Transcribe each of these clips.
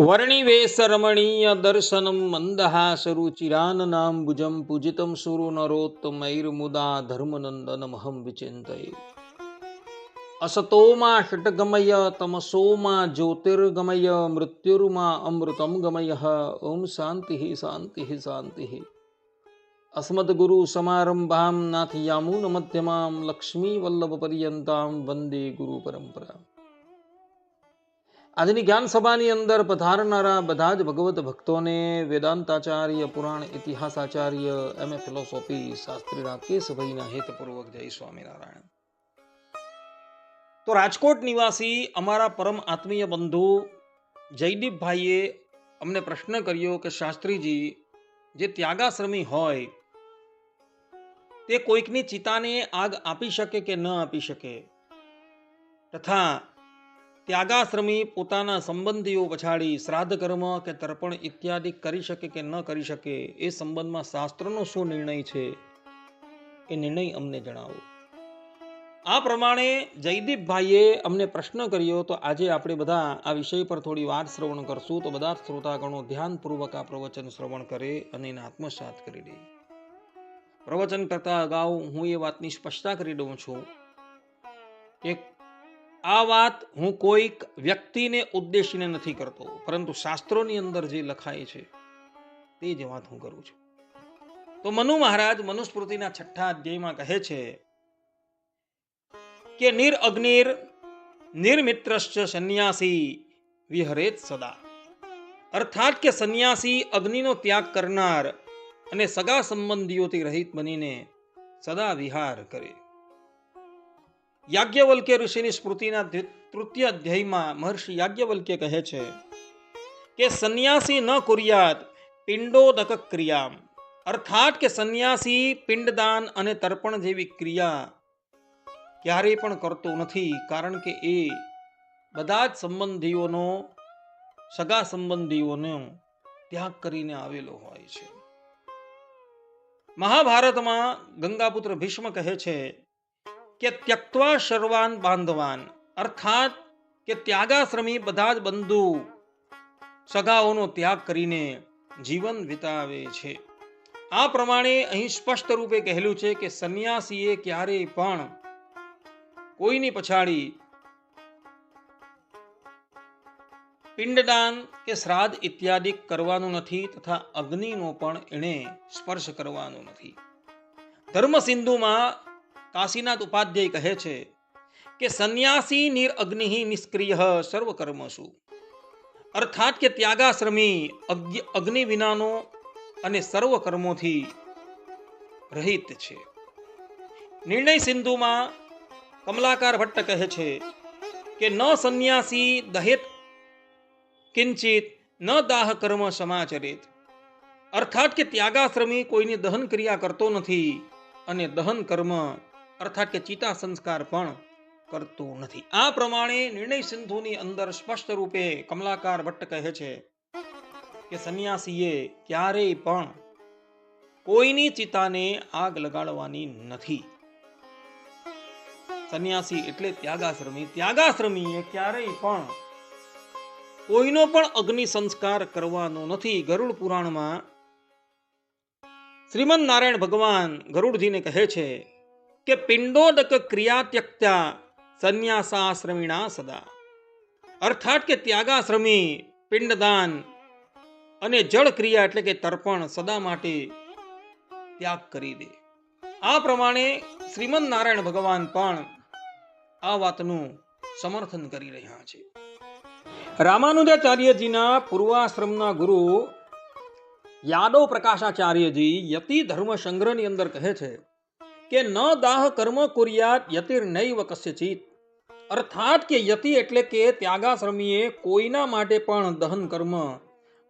વર્ણિવેશ રમણીય દર્શનમ મંદહાસરુચિરાનનાંબુજમ પૂજિતમ સુરો નરોત્તમૈર્મુદા ધર્મનંદનમહં વિચિંતયે. અસતોમા ષટ્ગમય તમસોમા જ્યોતિર્ગમય મૃત્યુર્મા અમૃતમ ગમય. ઓમ શાંતિ શાંતિ શાંતિ. અસ્મદ્ગુરુ સમારંભામ નાથયામૂન મધ્યમામ લક્ષ્મી વલ્લભ પર્યંતામ વંદે ગુરુ પરંપરા. આજની જ્ઞાન સભાની અંદર પધારનારા બધા જ ભગવત ભક્તોને વેદાંતાચાર્ય, પુરાણ ઇતિહાસાચાર્ય, એમ.એ. ફિલોસોફી શાસ્ત્રી રાકેશભાઈના હેતપૂર્વક જય સ્વામિનારાયણ. તો રાજકોટ નિવાસી અમારા પરમ આત્મીય બંધુ જયદીપભાઈએ અમને પ્રશ્ન કર્યો કે શાસ્ત્રીજી, જે ત્યાગાશ્રમી હોય તે કોઈકની ચિતાને આગ આપી શકે કે ન આપી શકે, તથા ત્યાગાશ્રમી પોતાના સંબંધીઓ પછાડી શ્રાદ્ધ કર્મ કે તર્પણ ઇત્યાદિ કરી શકે કે ન કરી શકે, એ સંબંધમાં શાસ્ત્રનો શું નિર્ણય છે એ નિર્ણય અમને જણાવો. આ પ્રમાણે જયદીપભાઈએ અમને પ્રશ્ન કર્યો. તો આજે આપણે બધા આ વિષય પર થોડી વાર શ્રવણ કરશું. તો બધા શ્રોતાગણો ધ્યાનપૂર્વક આ પ્રવચન શ્રવણ કરે અને એને આત્મસાત કરી દે. પ્રવચન કરતા અગાઉ હું એ વાતની સ્પષ્ટતા કરી દઉં છું કે આ વાત હું કોઈક વ્યક્તિને ઉદ્દેશીને નથી કરતો, પરંતુ શાસ્ત્રોની અંદર જે લખાય છે તે જ વાત હું કરું છું. તો મનુ મહારાજ મનુસ્મૃતિના 6 અધ્યાયમાં કહે છે કે નિરઅગ્નિર નિર્મિત્રશ્ચ સંન્યાસી વિહરેત સદા. અર્થાત કે સંન્યાસી અગ્નિનો ત્યાગ કરનાર અને સગા સંબંધીઓથી રહિત બનીને સદા વિહાર કરે. યાજ્ઞવલ્ક્ય ઋષિની સ્મૃતિના 3 અધ્યાયમાં મહર્ષિ યાજ્ઞવલ્ક્ય કહે છે કે સંન્યાસી ન કુર્યાત પિંડોદક ક્રિયા. અર્થાત કે સંન્યાસી પિંડદાન અને તર્પણ જેવી ક્રિયા ક્યારેય પણ કરતો નથી, કારણ કે એ બધા જ સંબંધીઓનો, સગા સંબંધીઓનો ત્યાગ કરીને આવેલો હોય છે. મહાભારતમાં ગંગાપુત્ર ભીષ્મ કહે છે કે ત્યક્ત્વા સર્વાન બાંધવાન. અર્થાત કે ત્યાગાશ્રમી બધા જ બંધુ સગાઓનો ત્યાગ કરીને જીવન વિતાવે છે. આ પ્રમાણે અહીં સ્પષ્ટ રૂપે કહેલું છે કે સંન્યાસીએ ક્યારેય પણ કોઈની પછાડી પિંડદાન કે શ્રાદ્ધ ઇત્યાદિ કરવાનું નથી, તથા અગ્નિનો પણ એણે સ્પર્શ કરવાનો નથી. ધર્મસિંધુમાં કાશીનાથ ઉપાધ્યાય કહે છે કે સંન્યાસી નિરઅગ્નિ નિષ્ક્રિય સર્વકર્મસુ. અર્થાત કે ત્યાગાશ્રમી અગ્નિ વિનાનો અને સર્વ કર્મોથી રહિત છે. નિર્ણય સિંધુમાં કમલાકાર ભટ્ટ કહે છે કે ન સંન્યાસી દહેત કિંચિત ન દાહ કર્મ સમાચરિત. અર્થાત કે ત્યાગાશ્રમી કોઈની દહન ક્રિયા કરતો નથી અને દહન કર્મ અર્થાત કે ચિતા સંસ્કાર પણ કરતો નથી. આ પ્રમાણે નિર્ણય સિંધુની અંદર સ્પષ્ટ રૂપે કમલાકાર ભટ્ટ કહે છે કે સંન્યાસીએ ક્યારેય પણ કોઈની ચિતાને આગ લગાડવાની નથી. સંન્યાસી એટલે ત્યાગાશ્રમી. ત્યાગાશ્રમીએ ક્યારેય પણ કોઈનો પણ અગ્નિ સંસ્કાર કરવાનો નથી. ગરુડ પુરાણમાં શ્રીમદ નારાયણ ભગવાન ગરુડજીને કહે છે કે પિંડોદક ક્રિયા ત્યક્ત્યા સંન્યાસાશ્રમીણા સદા. અર્થાત કે ત્યાગાશ્રમી પિંડદાન અને જળ ક્રિયા એટલે કે તર્પણ સદા માટે ત્યાગ કરી દે. આ પ્રમાણે શ્રીમદ નારાયણ ભગવાન પણ આ વાતનું સમર્થન કરી રહ્યા છે. રામાનુજાચાર્યજીના પૂર્વાશ્રમના ગુરુ યાદવ પ્રકાશાચાર્યજી યતિ ધર્મ સંગ્રહની અંદર કહે છે કે ન દાહ કર્મ કુર્યાત યતિર્નૈવ કસ્યચિત. અર્થાત કે યતિ એટલે કે ત્યાગાશ્રમીએ કોઈના માટે પણ દહન કર્મ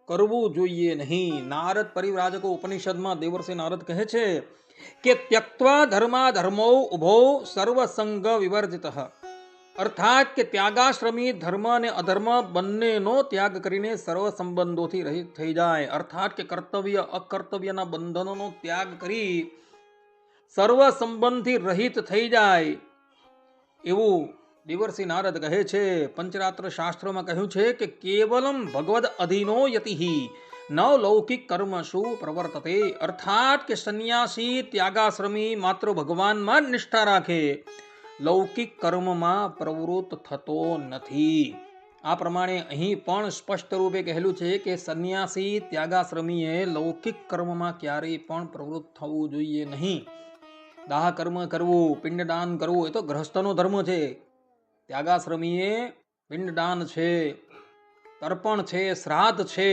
કરવું જોઈએ નહીં. નારદ પરિવ્રાજકો ઉપનિષદમાં દેવર્ષિ નારદ કહે છે કે ત્યક્ત્વા ધર્મા ધર્મો ઉભો સર્વસંગ વિવર્જિત. અર્થાત કે ત્યાગાશ્રમી ધર્મ અને અધર્મ બંનેનો ત્યાગ કરીને સર્વ સંબંધોથી રહિત થઈ જાય. અર્થાત કે કર્તવ્ય અકર્તવ્યના બંધનોનો ત્યાગ કરી સર્વ સંબંધથી રહિત થઈ જાય એવું દેવર્ષિ નારદ કહે છે, પંચરાત્ર શાસ્ત્રોમાં કહ્યું છે કે કેવલમ ભગવદ અધીનો યતિહિ ન લૌકિક કર્મસુ પ્રવર્તતે, અર્થાત કે સંન્યાસી ત્યાગાશ્રમી માત્ર ભગવાનમાં જ નિષ્ઠા રાખે, લૌકિક કર્મમાં પ્રવૃત્ત થતો નથી. આ પ્રમાણે અહીં પણ સ્પષ્ટ રૂપે કહેલું છે કે સંન્યાસી ત્યાગાશ્રમીએ લૌકિક કર્મમાં ક્યારેય પણ પ્રવૃત્ત થવું જોઈએ નહીં. દાહ કર્મ કરવું, પિંડદાન કરવું એ તો ગૃહસ્થનો ધર્મ છે. ત્યાગાશ્રમીએ પિંડદાન છે, તર્પણ છે, શ્રાદ્ધ છે,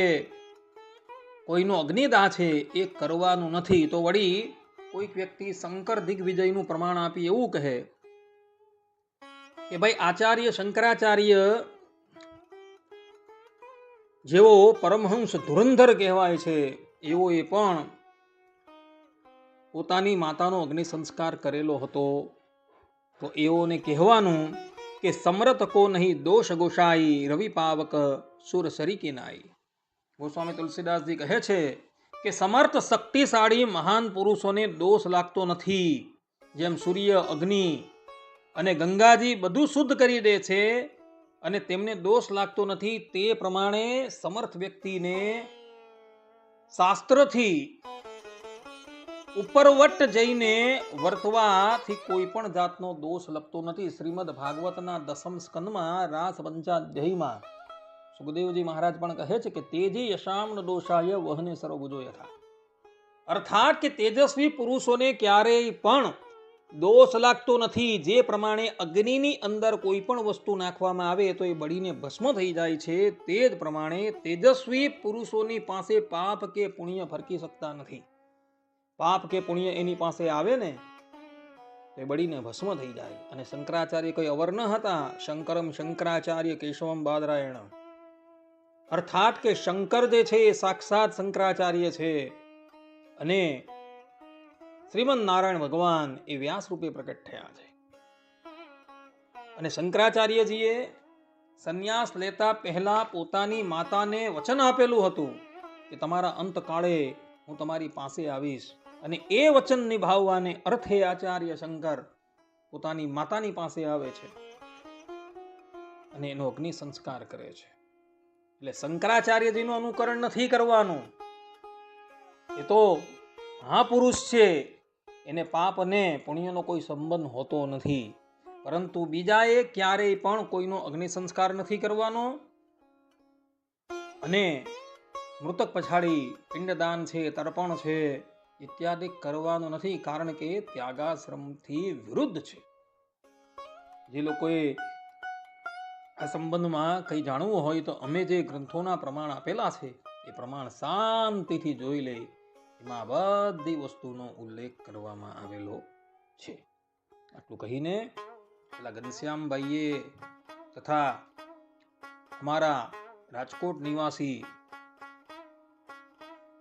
કોઈનો અગ્નિદાહ છે એ કરવાનું નથી. તો વળી કોઈક વ્યક્તિ શંકર દિગ્વિજયનું પ્રમાણ આપી એવું કહે કે ભાઈ આચાર્ય શંકરાચાર્ય જેવો પરમહંસ ધુરંધર કહેવાય છે એવો એ પણ પોતાની માતાનો અગ્નિ સંસ્કાર કરેલો હતો. તો એઓને કહેવાનું કે સમરથ કો નહીં દોષ ગોસાઈ, રવિ પાવક સુર સરી નાઈ. ગોસ્વામી તુલસીદાસજી કહે છે કે સમર્થ શક્તિશાળી મહાન પુરુષોને દોષ લાગતો નથી. જેમ સૂર્ય, અગ્નિ અને ગંગાજી બધું શુદ્ધ કરી દે છે અને તેમને દોષ લાગતો નથી, તે પ્રમાણે સમર્થ વ્યક્તિને શાસ્ત્રથી ઉપરવટ જઈને વર્તવાથી કોઈ પણ જાતનો દોષ લગતો નથી. શ્રીમદ ભાગવતના 10મ સ્કંદમાં રાસ પંચાધ્યાયમાં સુખદેવજી મહારાજ પણ કહે છે કે તેજી યશામ્ન દોષાય વહને સર્વભુજો યથા, અર્થાત કે તેજસ્વી પુરુષોને ક્યારેય પણ દોષ લાગતો નથી. જે પ્રમાણે અગ્નિની અંદર કોઈ પણ વસ્તુ નાખવામાં આવે તો એ બળીને ભસ્મ થઈ જાય છે, તે જ પ્રમાણે તેજસ્વી પુરુષોની પાસે પાપ કે પુણ્ય ફરકી શકતા નથી. પાપ કે પુણ્ય એની પાસે આવે ને તો એ બળીને ભસ્મ થઈ જાય. અને શંકરાચાર્ય કોઈ અવર ન હતા. શંકરમ શંકરાચાર્ય કેશવમ બાદરાયણ, અર્થાત કે શંકર જે છે એ સાક્ષાત શંકરાચાર્ય છે અને શ્રીમદ નારાયણ ભગવાન એ વ્યાસ રૂપે પ્રકટ થયા છે. અને શંકરાચાર્યજીએ સંન્યાસ લેતા પહેલા પોતાની માતાને વચન આપેલું હતું કે તમારા અંતકાળે હું તમારી પાસે આવીશ. અને એ વચન નિભાવવાને અર્થે આચાર્ય શંકર પોતાની માતાની પાસે આવે છે અને એનો અગ્નિ સંસ્કાર કરે છે. એટલે શંકરાચાર્યજીનું અનુકરણ નથી કરવાનું. એ તો મહાપુરુષ છે, એને પાપ અને પુણ્યનો કોઈ સંબંધ હોતો નથી. પરંતુ બીજાએ ક્યારેય પણ કોઈનો અગ્નિ સંસ્કાર નથી કરવાનો અને મૃતક પછાડી પિંડદાન છે, તર્પણ છે ઇત્યાદિ કરવાનું નથી, કારણ કે ત્યાગાશ્રમથી વિરુદ્ધ છે. જે લોકોએ આ સંબંધમાં કંઈ જાણવું હોય તો અમે જે ગ્રંથોના પ્રમાણ આપેલા છે એ પ્રમાણ શાંતિથી જોઈ લે. એમાં બધી વસ્તુનો ઉલ્લેખ કરવામાં આવેલો છે. આટલું કહીને પેલા ઘનશ્યામભાઈએ તથા અમારા રાજકોટ નિવાસી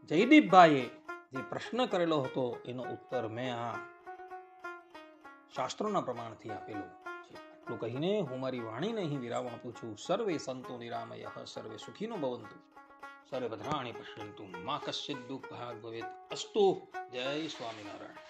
જયદીપભાઈએ જે પ્રશ્ન કરેલો હતો એનો ઉત્તર મેં આ શાસ્ત્રોના પ્રમાણથી આપેલો છે. આટલું કહીને હું મારી વાણીને અહીં વિરામ આપું છું. સર્વે સંતો નિરામયઃ, સર્વે સુખીનો ભવંતુ, સર્વે ભદ્રાણિ પશ્યન્તુ, મા કશ્ચિદ દુઃખ ભાગ ભવેત. અસ્તુ. જય સ્વામિનારાયણ.